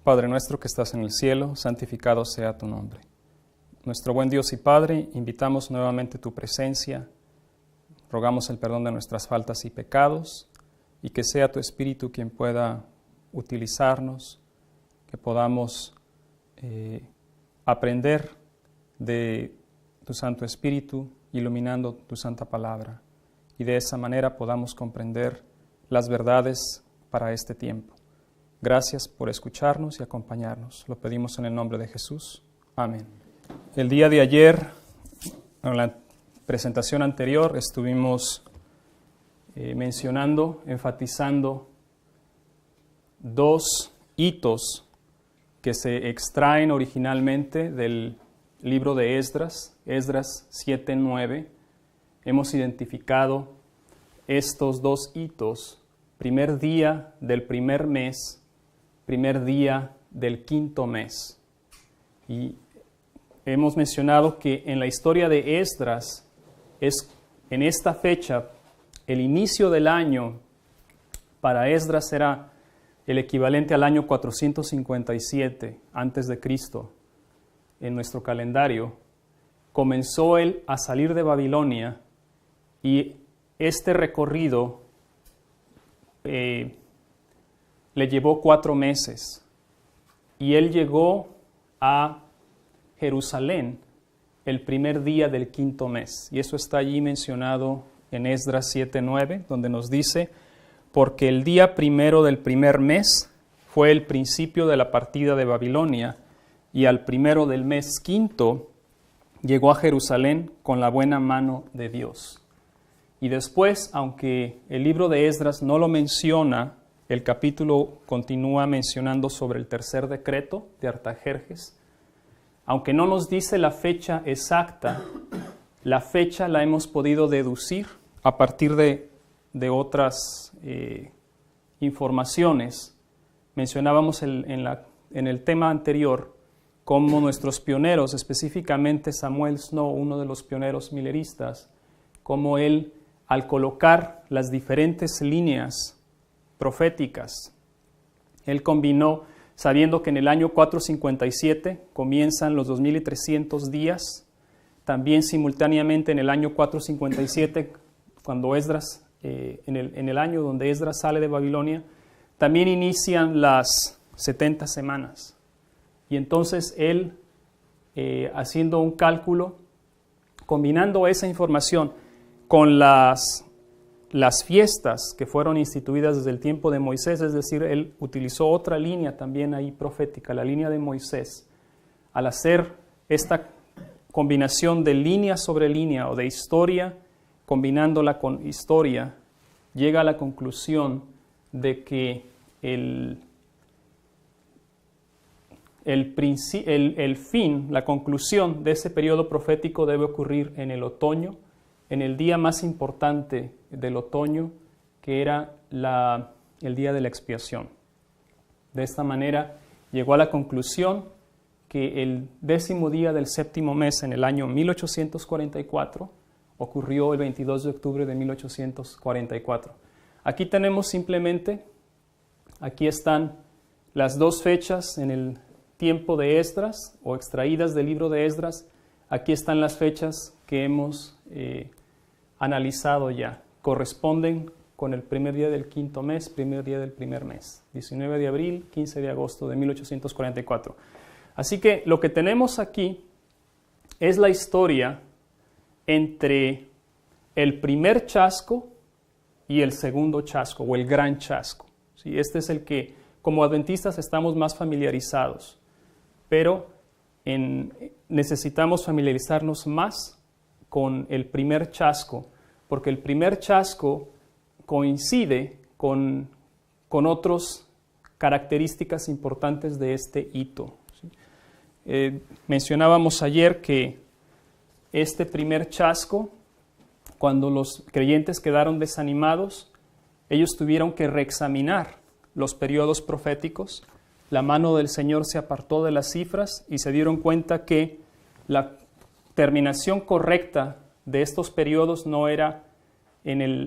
Padre nuestro que estás en el cielo, santificado sea tu nombre. Nuestro buen Dios y Padre, invitamos nuevamente tu presencia, rogamos el perdón de nuestras faltas y pecados, y que sea tu Espíritu quien pueda utilizarnos, que podamos aprender de tu Santo Espíritu, iluminando tu Santa Palabra, y de esa manera podamos comprender las verdades para este tiempo. Gracias por escucharnos y acompañarnos. Lo pedimos en el nombre de Jesús. Amén. El día de ayer, en la presentación anterior, estuvimos enfatizando dos hitos que se extraen originalmente del libro de Esdras, Esdras 7:9. Hemos identificado estos dos hitos: primer día del primer mes, primer día del quinto mes. Y hemos mencionado que en la historia de Esdras es en esta fecha, el inicio del año para Esdras era el equivalente al año 457 antes de Cristo en nuestro calendario. Comenzó él a salir de Babilonia y este recorrido le llevó 4 meses, y él llegó a Jerusalén el primer día del quinto mes, y eso está allí mencionado en Esdras 7:9, donde nos dice: porque el día primero del primer mes fue el principio de la partida de Babilonia, y al primero del mes quinto llegó a Jerusalén con la buena mano de Dios. Y después, aunque el libro de Esdras no lo menciona, el capítulo continúa mencionando sobre el tercer decreto de Artajerjes. Aunque no nos dice la fecha exacta, la fecha la hemos podido deducir a partir de otras informaciones. Mencionábamos en el tema anterior cómo nuestros pioneros, específicamente Samuel Snow, uno de los pioneros mileristas, cómo él, al colocar las diferentes líneas proféticas, él combinó, sabiendo que en el año 457 comienzan los 2300 días, también simultáneamente en el año 457, cuando Esdras, en el año donde Esdras sale de Babilonia, también inician las 70 semanas. Y entonces él, haciendo un cálculo, combinando esa información con las fiestas que fueron instituidas desde el tiempo de Moisés, es decir, él utilizó otra línea también ahí profética, la línea de Moisés. Al hacer esta combinación de línea sobre línea o de historia, combinándola con historia, llega a la conclusión de que el fin, la conclusión de ese periodo profético debe ocurrir en el otoño, en el día más importante del otoño, que era el día de la expiación. De esta manera llegó a la conclusión que el 10º día del 7º mes en el año 1844 ocurrió el 22 de octubre de 1844. Aquí tenemos simplemente, aquí están las dos fechas en el tiempo de Esdras, o extraídas del libro de Esdras. Aquí están las fechas que hemos analizado ya. Corresponden con el primer día del quinto mes, primer día del primer mes. 19 de abril, 15 de agosto de 1844. Así que lo que tenemos aquí es la historia entre el primer chasco y el segundo chasco, o el gran chasco. ¿Sí? Este es el que, como adventistas, estamos más familiarizados, pero necesitamos familiarizarnos más con el primer chasco, porque el primer chasco coincide con otras características importantes de este hito. ¿Sí? Mencionábamos ayer que este primer chasco, cuando los creyentes quedaron desanimados, ellos tuvieron que reexaminar los periodos proféticos. La mano del Señor se apartó de las cifras y se dieron cuenta que la terminación correcta de estos periodos no era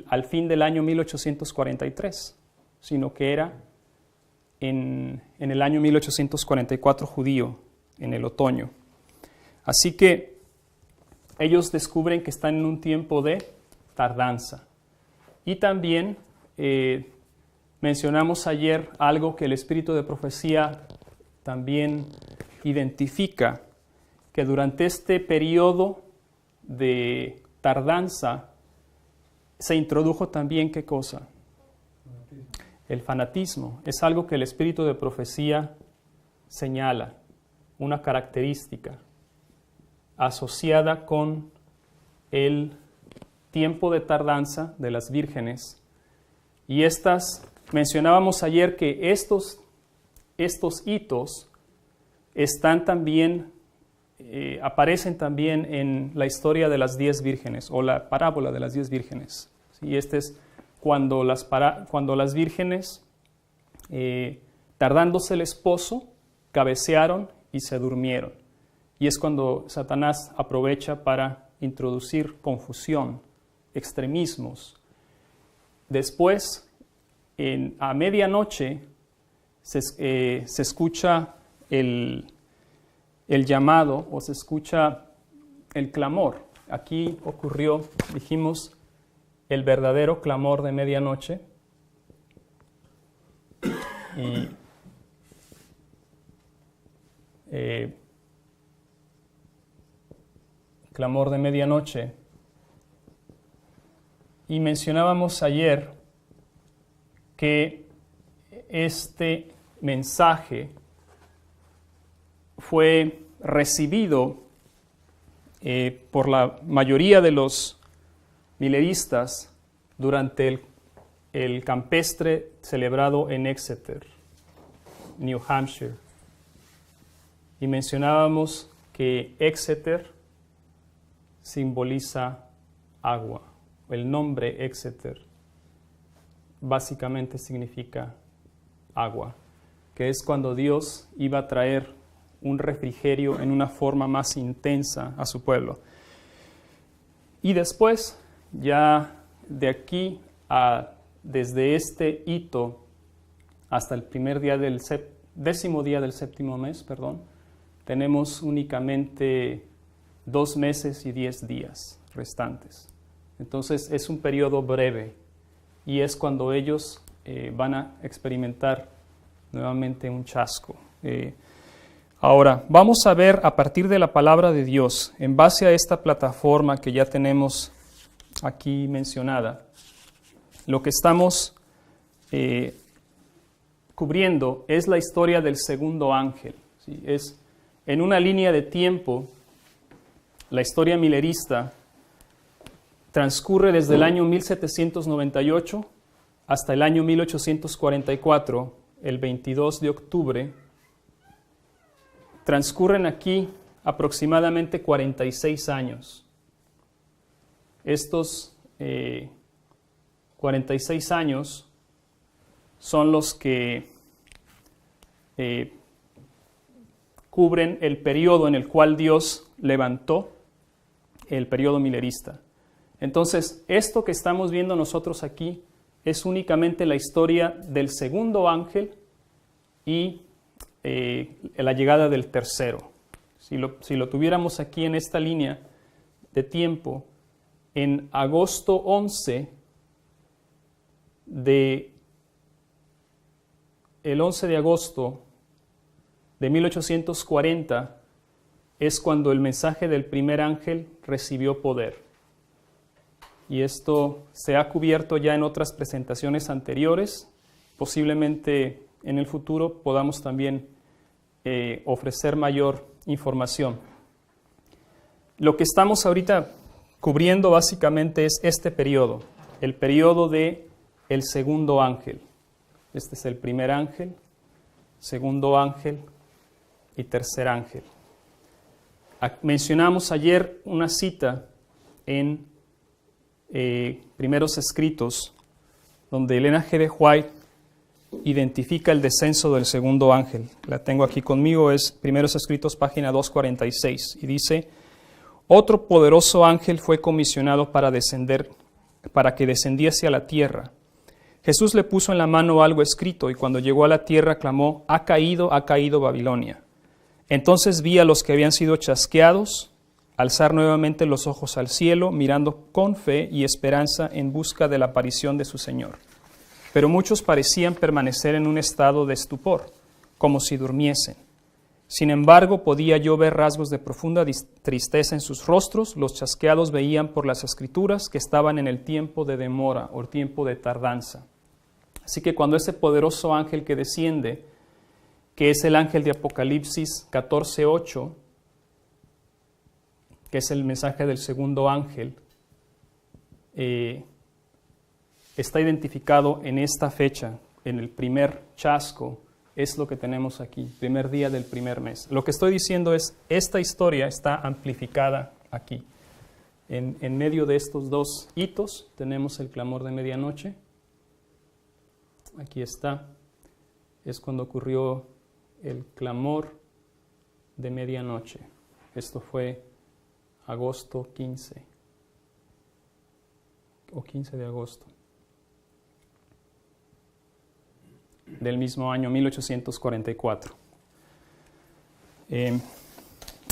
al fin del año 1843, sino que era en el año 1844 judío, en el otoño. Así que ellos descubren que están en un tiempo de tardanza. Y también mencionamos ayer algo que el espíritu de profecía también identifica, que durante este periodo de tardanza se introdujo también, ¿qué cosa? El fanatismo. Es algo que el espíritu de profecía señala, una característica asociada con el tiempo de tardanza de las vírgenes. Y mencionábamos ayer que estos hitos están también, aparecen también en la historia de las 10 vírgenes o la parábola de las 10 vírgenes. ¿Sí? Este es cuando las vírgenes, tardándose el esposo, cabecearon y se durmieron. Y es cuando Satanás aprovecha para introducir confusión, extremismos. Después, a medianoche, se escucha el llamado o se escucha el clamor. Aquí ocurrió, dijimos, el verdadero clamor de medianoche. Y clamor de medianoche. Y mencionábamos ayer que este mensaje fue recibido por la mayoría de los mileristas durante el campestre celebrado en Exeter, New Hampshire. Y mencionábamos que Exeter simboliza agua. El nombre Exeter básicamente significa agua, que es cuando Dios iba a traer un refrigerio en una forma más intensa a su pueblo. Y después, ya de aquí desde este hito hasta el décimo día del séptimo mes, tenemos únicamente 2 meses y 10 días restantes. Entonces es un periodo breve y es cuando ellos van a experimentar nuevamente un chasco. Ahora, vamos a ver a partir de la palabra de Dios, en base a esta plataforma que ya tenemos aquí mencionada, lo que estamos cubriendo es la historia del segundo ángel. ¿Sí? Es en una línea de tiempo, la historia milerista transcurre desde el año 1798 hasta el año 1844, el 22 de octubre. Transcurren aquí aproximadamente 46 años. Estos 46 años son los que cubren el periodo en el cual Dios levantó el periodo milerista. Entonces, esto que estamos viendo nosotros aquí es únicamente la historia del segundo ángel y la llegada del tercero. Si lo tuviéramos aquí en esta línea de tiempo, en agosto 11 el 11 de agosto de 1840 es cuando el mensaje del primer ángel recibió poder. Y esto se ha cubierto ya en otras presentaciones anteriores. Posiblemente en el futuro podamos también ofrecer mayor información. Lo que estamos ahorita cubriendo básicamente es este periodo, el periodo de el segundo ángel. Este es el primer ángel, segundo ángel y tercer ángel. Mencionamos ayer una cita en Primeros Escritos, donde Elena G. de White identifica el descenso del segundo ángel. La tengo aquí conmigo, es Primeros Escritos, página 246, y dice: otro poderoso ángel fue comisionado para que descendiese a la tierra. Jesús le puso en la mano algo escrito y cuando llegó a la tierra clamó, ha caído Babilonia. Entonces vi a los que habían sido chasqueados alzar nuevamente los ojos al cielo, mirando con fe y esperanza en busca de la aparición de su Señor. Pero muchos parecían permanecer en un estado de estupor, como si durmiesen. Sin embargo, podía yo ver rasgos de profunda tristeza en sus rostros. Los chasqueados veían por las Escrituras que estaban en el tiempo de demora o el tiempo de tardanza. Así que cuando ese poderoso ángel que desciende, que es el ángel de Apocalipsis 14:8, que es el mensaje del segundo ángel, está identificado en esta fecha, en el primer chasco, es lo que tenemos aquí, primer día del primer mes. Lo que estoy diciendo es, esta historia está amplificada aquí. En medio de estos dos hitos tenemos el clamor de medianoche. Aquí está, es cuando ocurrió el clamor de medianoche. Esto fue agosto 15, o 15 de agosto, del mismo año 1844.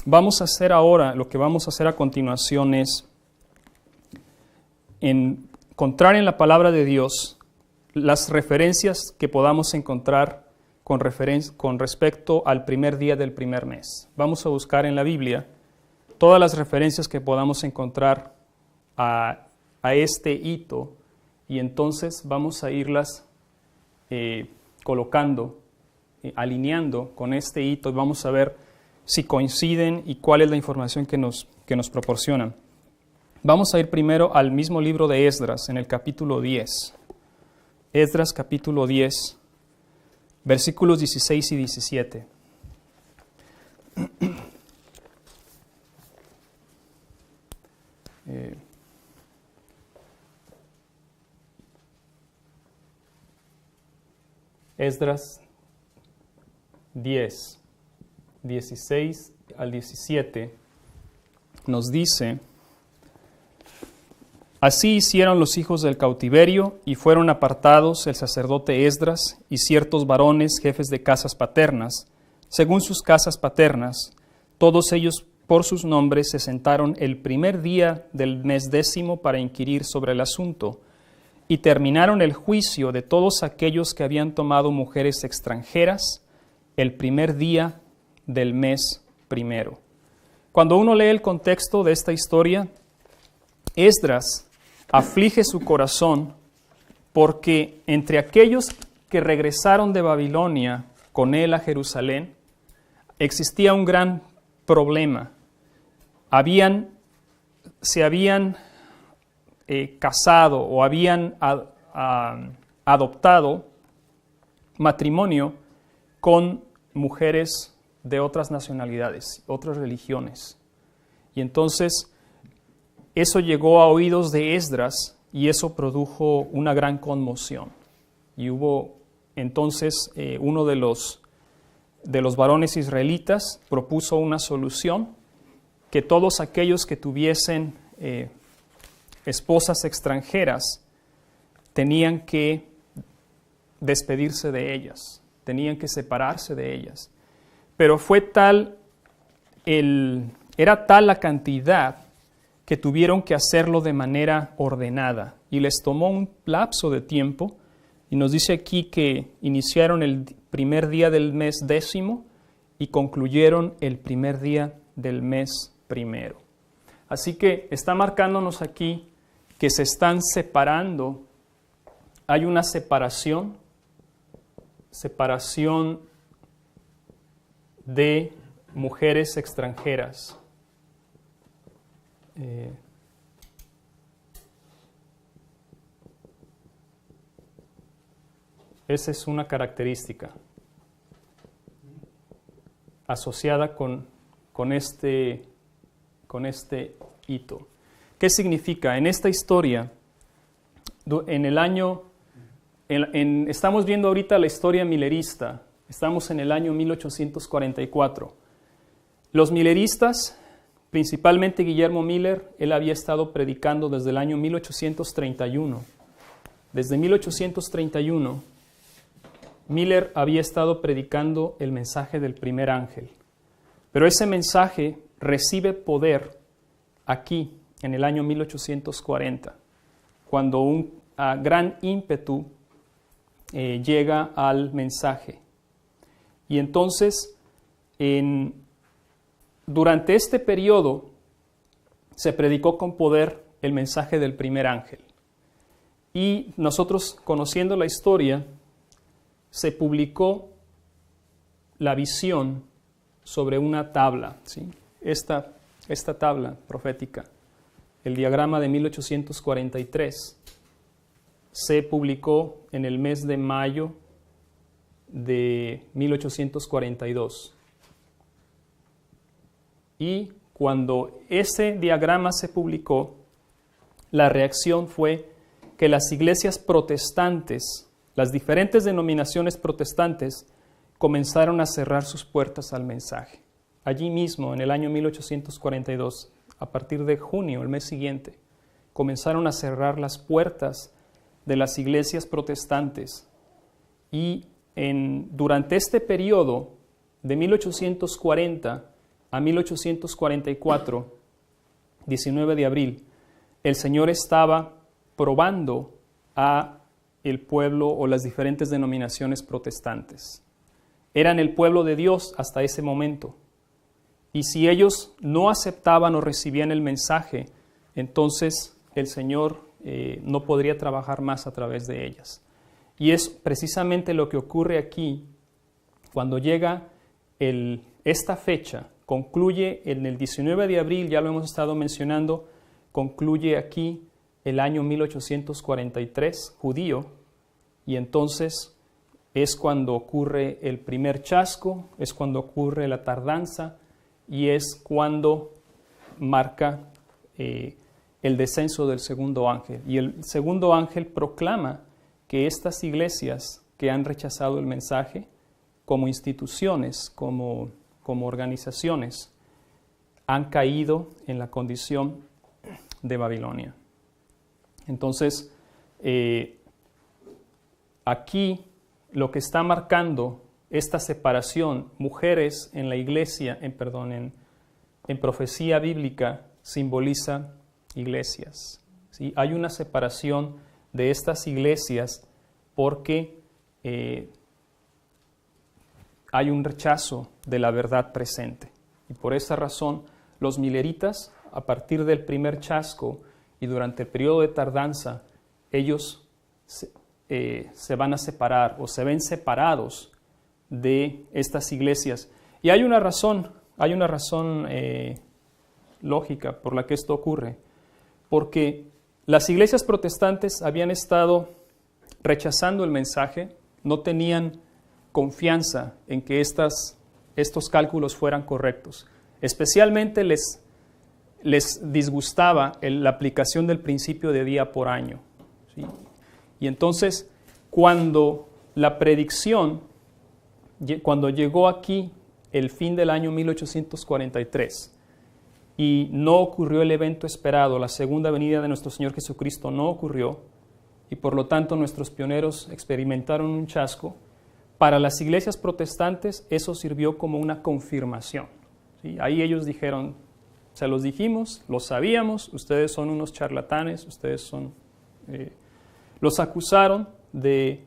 Vamos a hacer ahora, lo que vamos a hacer a continuación es encontrar en la palabra de Dios las referencias que podamos encontrar con respecto al primer día del primer mes. Vamos a buscar en la Biblia todas las referencias que podamos encontrar a este hito y entonces vamos a irlas colocando, alineando con este hito y vamos a ver si coinciden y cuál es la información que nos proporcionan. Vamos a ir primero al mismo libro de Esdras, en el capítulo 10. Esdras capítulo 10, versículos 16 y 17. Esdras 10, 16 al 17 nos dice: Así hicieron los hijos del cautiverio y fueron apartados el sacerdote Esdras y ciertos varones jefes de casas paternas, según sus casas paternas. Todos ellos por sus nombres se sentaron el primer día del mes 10 para inquirir sobre el asunto y terminaron el juicio de todos aquellos que habían tomado mujeres extranjeras el primer día del mes 1. Cuando uno lee el contexto de esta historia, Esdras aflige su corazón porque entre aquellos que regresaron de Babilonia con él a Jerusalén existía un gran problema. Se habían casado o habían adoptado matrimonio con mujeres de otras nacionalidades, otras religiones. Y entonces eso llegó a oídos de Esdras y eso produjo una gran conmoción. Y hubo entonces uno de los varones israelitas propuso una solución, que todos aquellos que tuviesen esposas extranjeras tenían que despedirse de ellas, tenían que separarse de ellas. Pero era tal la cantidad que tuvieron que hacerlo de manera ordenada y les tomó un lapso de tiempo y nos dice aquí que iniciaron el primer día del mes 10 y concluyeron el primer día del mes 1. Así que está marcándonos aquí que se están separando, hay una separación de mujeres extranjeras. Esa es una característica asociada con este hito. ¿Qué significa? En esta historia, estamos viendo ahorita la historia millerista, estamos en el año 1844. Los milleristas, principalmente Guillermo Miller, él había estado predicando desde el año 1831. desde 1831, Miller había estado predicando el mensaje del primer ángel. Pero ese mensaje recibe poder aquí, en el año 1840, cuando un gran ímpetu llega al mensaje. Y entonces, durante este periodo, se predicó con poder el mensaje del primer ángel. Y nosotros, conociendo la historia, se publicó la visión sobre una tabla, ¿sí? Esta tabla profética, el diagrama de 1843, se publicó en el mes de mayo de 1842. Y cuando ese diagrama se publicó, la reacción fue que las iglesias protestantes, las diferentes denominaciones protestantes, comenzaron a cerrar sus puertas al mensaje. Allí mismo, en el año 1842, a partir de junio, el mes siguiente, comenzaron a cerrar las puertas de las iglesias protestantes. Y durante este periodo, de 1840 a 1844, 19 de abril, el Señor estaba probando a el pueblo o las diferentes denominaciones protestantes. Eran el pueblo de Dios hasta ese momento. Y si ellos no aceptaban o recibían el mensaje, entonces el Señor no podría trabajar más a través de ellas. Y es precisamente lo que ocurre aquí cuando llega esta fecha. Concluye en el 19 de abril, ya lo hemos estado mencionando, concluye aquí el año 1843 judío, y entonces es cuando ocurre el primer chasco, es cuando ocurre la tardanza, y es cuando marca el descenso del segundo ángel. Y el segundo ángel proclama que estas iglesias que han rechazado el mensaje, como instituciones, como organizaciones, han caído en la condición de Babilonia. Entonces, aquí lo que está marcando esta separación, mujeres en la iglesia, en profecía bíblica, simboliza iglesias, ¿sí? Hay una separación de estas iglesias porque hay un rechazo de la verdad presente. Y por esa razón, los milleritas, a partir del primer chasco y durante el periodo de tardanza, ellos se van a separar o se ven separados de estas iglesias. Y hay una razón lógica por la que esto ocurre, porque las iglesias protestantes habían estado rechazando el mensaje, no tenían confianza en que estos cálculos fueran correctos. Especialmente les disgustaba la aplicación del principio de día por año, ¿sí? Y entonces, cuando la predicción, cuando llegó aquí el fin del año 1843 y no ocurrió el evento esperado, la segunda venida de nuestro Señor Jesucristo no ocurrió, y por lo tanto nuestros pioneros experimentaron un chasco, para las iglesias protestantes eso sirvió como una confirmación, ¿sí? Ahí ellos dijeron, se los dijimos, lo sabíamos, ustedes son unos charlatanes, ustedes son... los acusaron de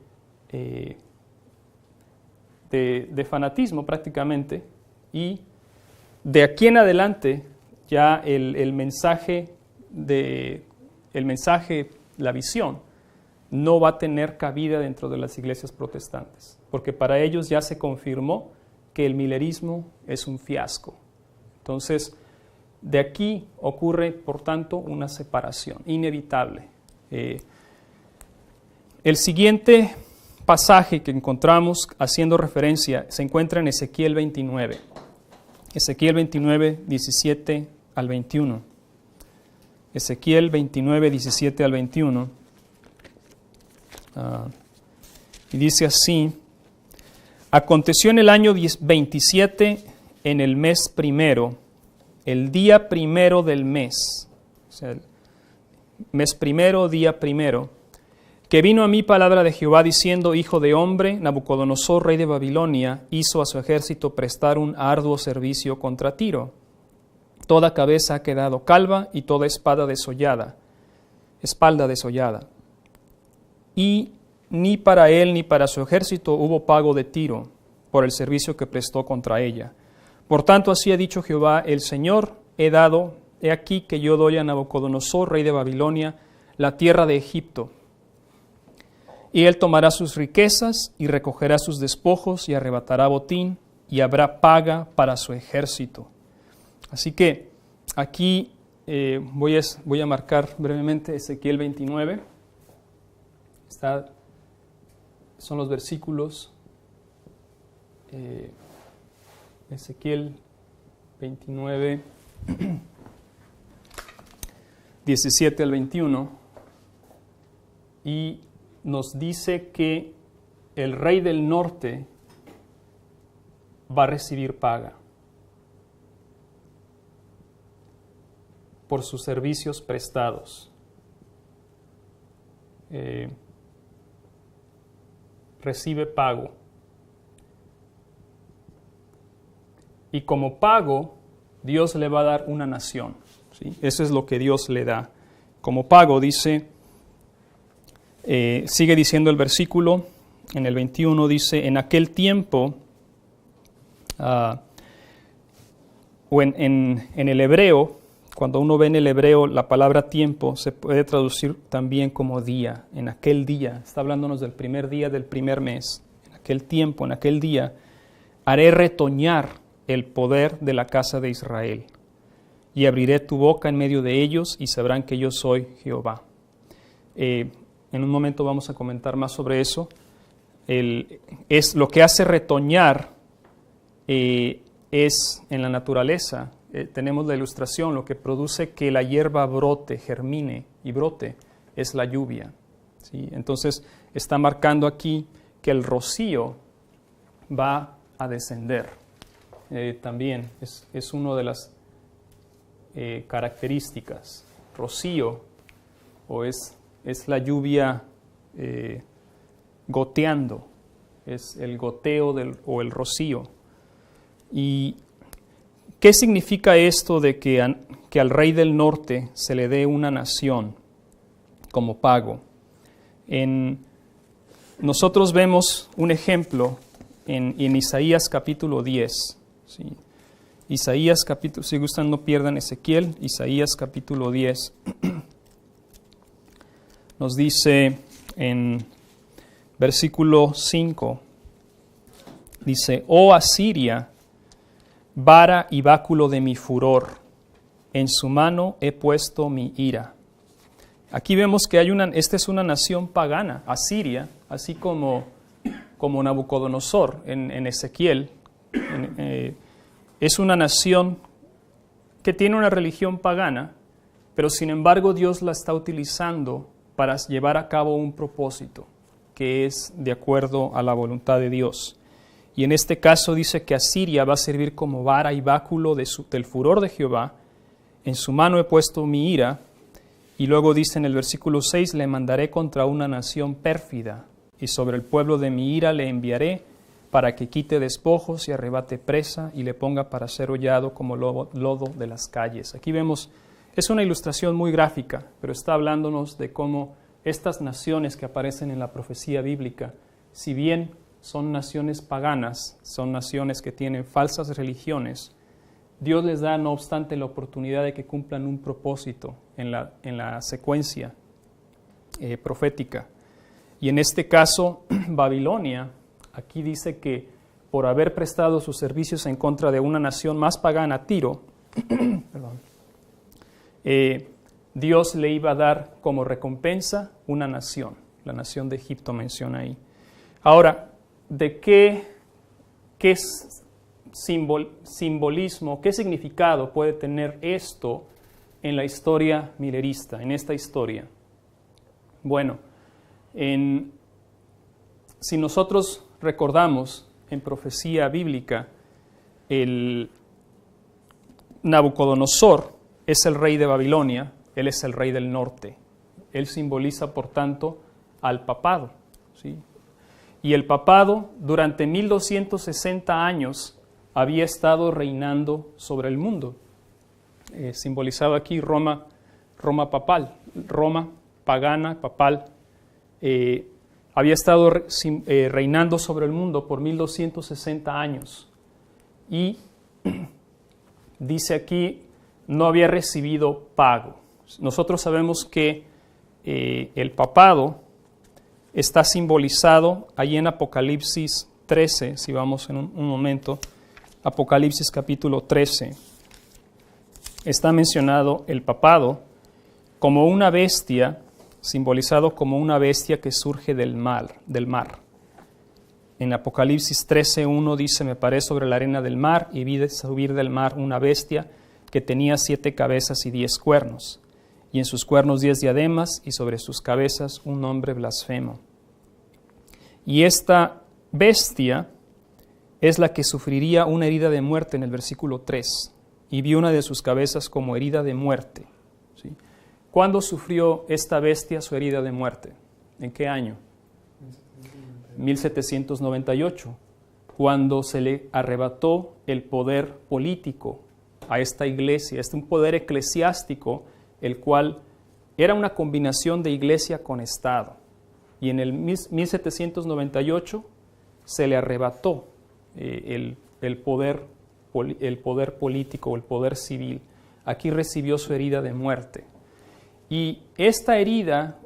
fanatismo prácticamente, y de aquí en adelante ya el mensaje, la visión, no va a tener cabida dentro de las iglesias protestantes, porque para ellos ya se confirmó que el millerismo es un fiasco. Entonces, de aquí ocurre, por tanto, una separación inevitable. El siguiente pasaje que encontramos haciendo referencia se encuentra en Ezequiel 29. Ezequiel 29, 17 al 21. Ezequiel 29, 17 al 21. Y dice así: aconteció en el año 27, en el mes primero, el día primero del mes, o sea, el mes primero, día primero, que vino a mí palabra de Jehová diciendo, hijo de hombre, Nabucodonosor, rey de Babilonia, hizo a su ejército prestar un arduo servicio contra Tiro. Toda cabeza ha quedado calva y toda espalda desollada. Y ni para él ni para su ejército hubo pago de Tiro por el servicio que prestó contra ella. Por tanto, así ha dicho Jehová el Señor, he aquí que yo doy a Nabucodonosor, rey de Babilonia, la tierra de Egipto. Y él tomará sus riquezas y recogerá sus despojos y arrebatará botín y habrá paga para su ejército. Así que aquí voy a marcar brevemente Ezequiel 29. Son los versículos Ezequiel 29, 17 al 21. Y nos dice que el rey del norte va a recibir paga por sus servicios prestados. Recibe pago. Y como pago, Dios le va a dar una nación. ¿Sí? Eso es lo que Dios le da. Como pago, dice, sigue diciendo el versículo, en el 21 dice, en aquel tiempo, o en el hebreo, cuando uno ve en el hebreo la palabra tiempo, se puede traducir también como día. En aquel día, está hablándonos del primer día del primer mes. En aquel tiempo, en aquel día, haré retoñar el poder de la casa de Israel. Y abriré tu boca en medio de ellos y sabrán que yo soy Jehová. En un momento vamos a comentar más sobre eso. Es lo que hace retoñar es en la naturaleza. Tenemos la ilustración, lo que produce que la hierba brote, germine y brote es la lluvia. ¿Sí? Entonces está marcando aquí que el rocío va a descender. También es una de las características. Rocío o es la lluvia goteando, es el goteo o el rocío. ¿Y qué significa esto de que al rey del norte se le dé una nación como pago? Nosotros vemos un ejemplo en Isaías capítulo 10. ¿Sí? Isaías capítulo, si gustan no pierdan Ezequiel, Isaías capítulo 10. Nos dice en versículo 5, dice, oh Asiria, vara y báculo de mi furor, en su mano he puesto mi ira. Aquí vemos que esta es una nación pagana, Asiria, así como Nabucodonosor en Ezequiel. Es una nación que tiene una religión pagana, pero sin embargo Dios la está utilizando para llevar a cabo un propósito que es de acuerdo a la voluntad de Dios. Y en este caso dice que Asiria va a servir como vara y báculo del furor de Jehová. En su mano he puesto mi ira. Y luego dice en el versículo 6, le mandaré contra una nación pérfida, y sobre el pueblo de mi ira le enviaré para que quite despojos y arrebate presa y le ponga para ser hollado como lodo de las calles. Aquí vemos, es una ilustración muy gráfica, pero está hablándonos de cómo estas naciones que aparecen en la profecía bíblica, si bien son naciones paganas, son naciones que tienen falsas religiones, Dios les da, no obstante, la oportunidad de que cumplan un propósito en la secuencia profética. Y en este caso, Babilonia, aquí dice que por haber prestado sus servicios en contra de una nación más pagana, Tiro, Dios le iba a dar como recompensa una nación. La nación de Egipto menciona ahí. Ahora, ¿de qué simbolismo, qué significado puede tener esto en la historia milerista, en esta historia? Bueno, si nosotros recordamos en profecía bíblica, el Nabucodonosor es el rey de Babilonia, él es el rey del norte. Él simboliza, por tanto, al papado, ¿sí? Y el papado durante 1260 años había estado reinando sobre el mundo. Simbolizado aquí Roma papal, Roma pagana, papal, había estado reinando sobre el mundo por 1260 años. Y dice aquí, no había recibido pago. Nosotros sabemos que el papado está simbolizado allí en Apocalipsis 13, si vamos en un momento, Apocalipsis capítulo 13, está mencionado el papado como una bestia, simbolizado como una bestia que surge del mar. En Apocalipsis 13:1 dice, me paré sobre la arena del mar y vi subir del mar una bestia que tenía 7 cabezas y 10 cuernos, y en sus cuernos 10 diademas, y sobre sus cabezas un nombre blasfemo. Y esta bestia es la que sufriría una herida de muerte en el versículo 3, y vi una de sus cabezas como herida de muerte. ¿Sí? ¿Cuándo sufrió esta bestia su herida de muerte? ¿En qué año? 1798, cuando se le arrebató el poder político a esta iglesia, un poder eclesiástico, el cual era una combinación de iglesia con Estado. Y en el 1798 se le arrebató el poder político, el poder civil. Aquí recibió su herida de muerte. Y esta herida,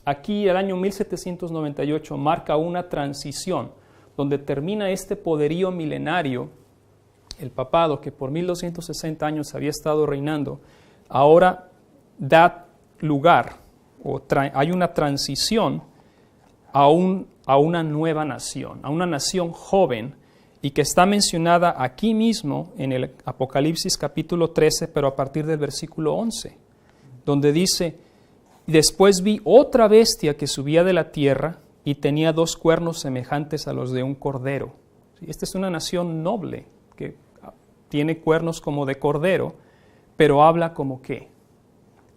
aquí el año 1798 marca una transición, donde termina este poderío milenario, el papado que por 1260 años había estado reinando, ahora da lugar, hay una transición a una nueva nación, a una nación joven, y que está mencionada aquí mismo en el Apocalipsis capítulo 13, pero a partir del versículo 11, donde dice, después vi otra bestia que subía de la tierra y tenía 2 cuernos semejantes a los de un cordero. Esta es una nación noble, que tiene cuernos como de cordero, pero habla como ¿qué?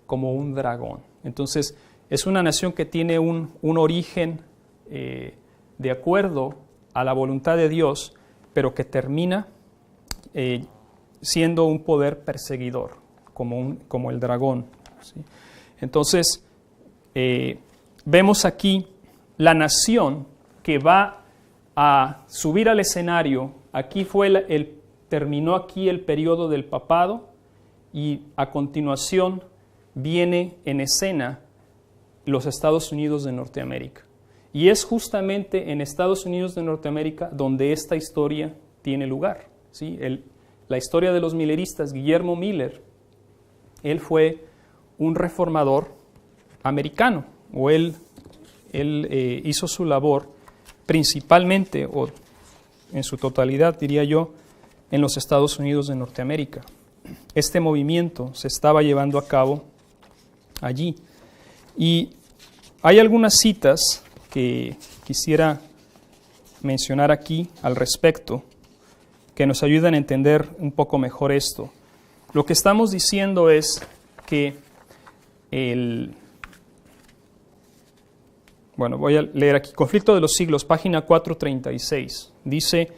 Como un dragón. Entonces, es una nación que tiene un origen de acuerdo a la voluntad de Dios, pero que termina siendo un poder perseguidor, como el dragón. ¿Sí? Entonces, vemos aquí la nación que va a subir al escenario. Aquí terminó aquí el periodo del papado, y a continuación viene en escena los Estados Unidos de Norteamérica. Y es justamente en Estados Unidos de Norteamérica donde esta historia tiene lugar. ¿Sí? La historia de los milleristas, Guillermo Miller, él fue un reformador americano, o él hizo su labor principalmente, o en su totalidad, diría yo, en los Estados Unidos de Norteamérica. Este movimiento se estaba llevando a cabo allí. Y hay algunas citas que quisiera mencionar aquí al respecto, que nos ayudan a entender un poco mejor esto. Lo que estamos diciendo es que voy a leer aquí, Conflicto de los Siglos, página 436. Dice,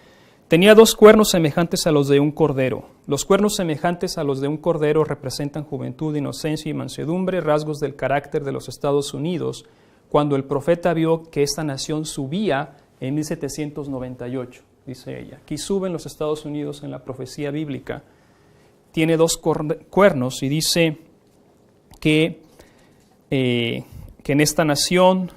tenía 2 cuernos semejantes a los de un cordero. Los cuernos semejantes a los de un cordero representan juventud, inocencia y mansedumbre, rasgos del carácter de los Estados Unidos, cuando el profeta vio que esta nación subía en 1798, dice ella. Aquí suben los Estados Unidos en la profecía bíblica. Tiene 2 cuernos y dice que en esta nación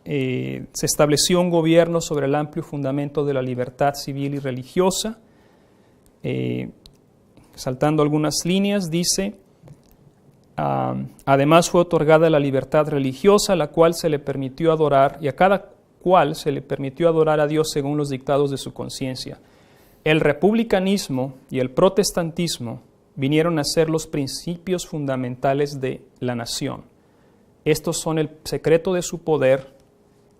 se estableció un gobierno sobre el amplio fundamento de la libertad civil y religiosa. Saltando algunas líneas, dice, además fue otorgada la libertad religiosa, la cual se le permitió adorar, y a cada cual se le permitió adorar a Dios según los dictados de su conciencia. El republicanismo y el protestantismo vinieron a ser los principios fundamentales de la nación. Estos son el secreto de su poder.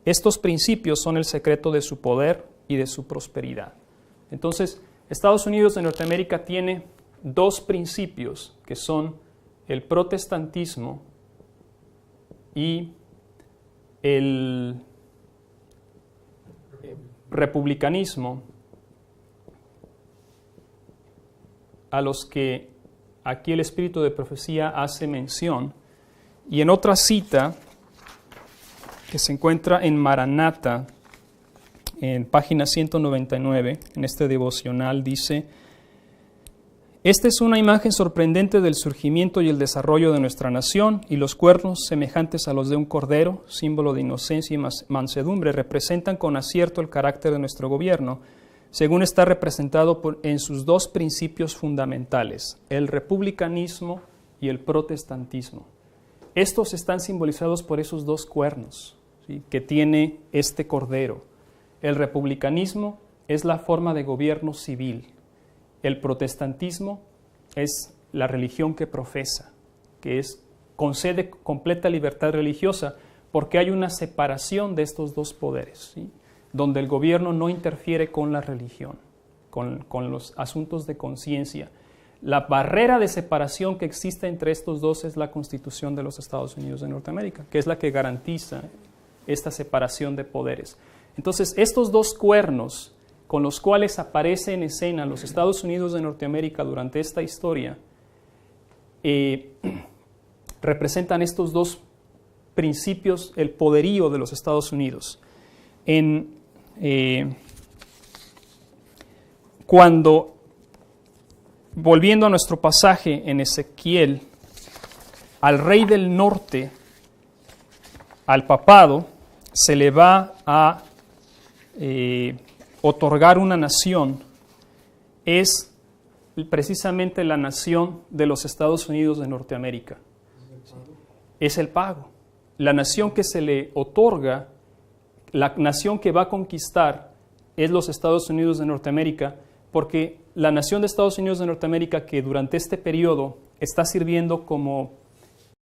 Estos principios son el secreto de su poder y de su prosperidad. Entonces, Estados Unidos de Norteamérica tiene 2 principios que son el protestantismo y el republicanismo, a los que aquí el espíritu de profecía hace mención. Y en otra cita que se encuentra en Maranata, en página 199, en este devocional, dice: esta es una imagen sorprendente del surgimiento y el desarrollo de nuestra nación, y los cuernos, semejantes a los de un cordero, símbolo de inocencia y mansedumbre, representan con acierto el carácter de nuestro gobierno, según está representado en sus dos principios fundamentales, el republicanismo y el protestantismo. Estos están simbolizados por esos dos cuernos, ¿sí?, que tiene este cordero. El republicanismo es la forma de gobierno civil. El protestantismo es la religión que profesa, que concede completa libertad religiosa, porque hay una separación de estos dos poderes, ¿sí?, donde el gobierno no interfiere con la religión, con los asuntos de conciencia. La barrera de separación que existe entre estos dos es la Constitución de los Estados Unidos de Norteamérica, que es la que garantiza esta separación de poderes. Entonces, estos dos cuernos con los cuales aparece en escena los Estados Unidos de Norteamérica durante esta historia, representan estos dos principios, el poderío de los Estados Unidos. Cuando, volviendo a nuestro pasaje en Ezequiel, al rey del norte, al papado, se le va a otorgar una nación, es precisamente la nación de los Estados Unidos de Norteamérica. Es el pago. La nación que se le otorga, la nación que va a conquistar, es los Estados Unidos de Norteamérica, porque la nación de Estados Unidos de Norteamérica, que durante este periodo está sirviendo como